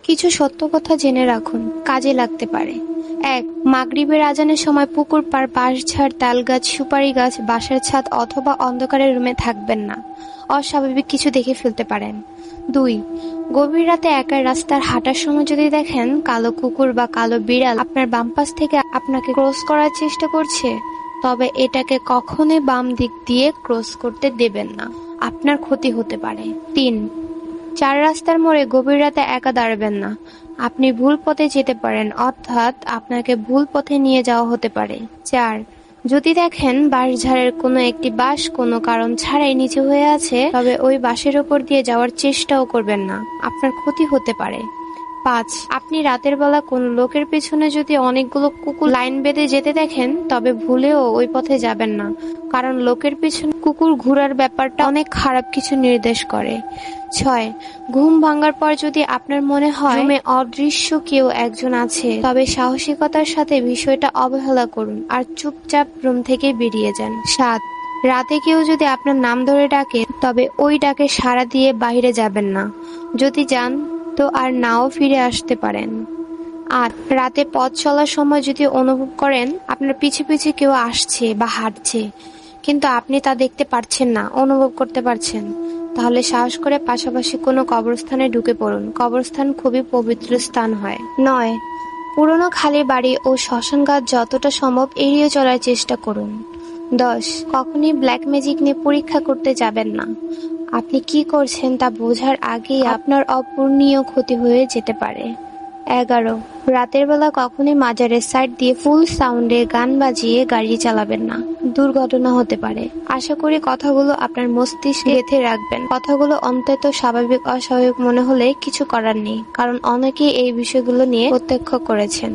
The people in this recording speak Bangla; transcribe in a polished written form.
কিছু সত্য কথা জেনে রাখুন, কাজে লাগতে পারে। 1. মাগরিবের আজানের সময় পুকুর পাড়, বাঁশঝাড়, তালগাছ, সুপারি গাছ, বাসার ছাদ অথবা অন্ধকারের রুমে থাকবেন না। অস্বাভাবিক কিছু দেখে ফেলতে পারেন। 2. গভীর রাতে একা রাস্তার হাঁটার সময় যদি দেখেন কালো কুকুর বা কালো বিড়াল আপনার বাম পাশ থেকে আপনাকে ক্রস করার চেষ্টা করছে, তবে এটাকে কখনোই বাম দিক দিয়ে ক্রস করতে দেবেন না, আপনার ক্ষতি হতে পারে। 3. 4 রাস্তার মোড়ে গভীর রাতে একা দাঁড়াবেন না। আপনি ভুল পথে যেতে পারেন, অর্থাৎ আপনাকে ভুল পথে নিয়ে যাওয়া হতে পারে। 4. যদি দেখেন বাঁশঝাড়ের কোনো একটি বাঁশ কোনো কারণ ছাড়াই নিচে হয়ে আছে, তবে ওই বাঁশের ওপর দিয়ে যাওয়ার চেষ্টাও করবেন না, আপনার ক্ষতি হতে পারে। 5. আপনি রাতের বেলা কোনো লোকের পেছনে যদি অনেকগুলো কুকুর লাইন বেঁধে যেতে দেখেন, তবে ভুলেও ওই পথে যাবেন না, কারণ লোকের পেছনে কুকুর ঘোরার ব্যাপারটা অনেক খারাপ কিছু নির্দেশ করে। 6. ঘুম ভাঙার পর যদি আপনার মনে হয় রুমে অদৃশ্য কেউ একজন আছে, তবে সাহসিকতার সাথে বিষয়টা অবহেলা করুন আর চুপচাপ রুম থেকে বেরিয়ে যান। 7. রাতে কেউ যদি আপনার নাম ধরে ডাকে, তবে ওই ডাকে সাড়া দিয়ে বাইরে যাবেন না। যদি যান তো আর নাও ফিরে আসতে পারেন। 8. রাতে পথ চলার সময় যদি অনুভব করেন আপনার পিছে পিছে কেউ আসছে বা হাঁটছে, কিন্তু আপনি তা দেখতে পারছেন না, অনুভব করতে পারছেন, তাহলে সাহস করে পাশাপাশি কোনো কবরস্থানে ঢুকে পড়ুন। কবরস্থান খুবই পবিত্র স্থান হয়। 9. পুরনো খালি বাড়ি ও শ্মশানঘাট যতটা সম্ভব এড়িয়ে চলার চেষ্টা করুন। 10. কখনই ব্ল্যাক ম্যাজিক নিয়ে পরীক্ষা করতে যাবেন না। আপনি কি করছেন তা বোঝার আগেই আপনার অপূরণীয় ক্ষতি হয়ে যেতে পারে। 11. রাতের বেলা কখনই মাজারের সাইড দিয়ে ফুল সাউন্ডে গান বাজিয়ে গাড়ি চালাবেন না, দুর্ঘটনা হতে পারে। আশা করি কথাগুলো আপনার মস্তিষ্কে গেঁথে রাখবেন। কথাগুলো অন্তত স্বাভাবিক অস্বাভাবিক মনে হলে কিছু করার নেই, কারণ অনেকেই এই বিষয়গুলো নিয়ে প্রত্যক্ষ করেছেন।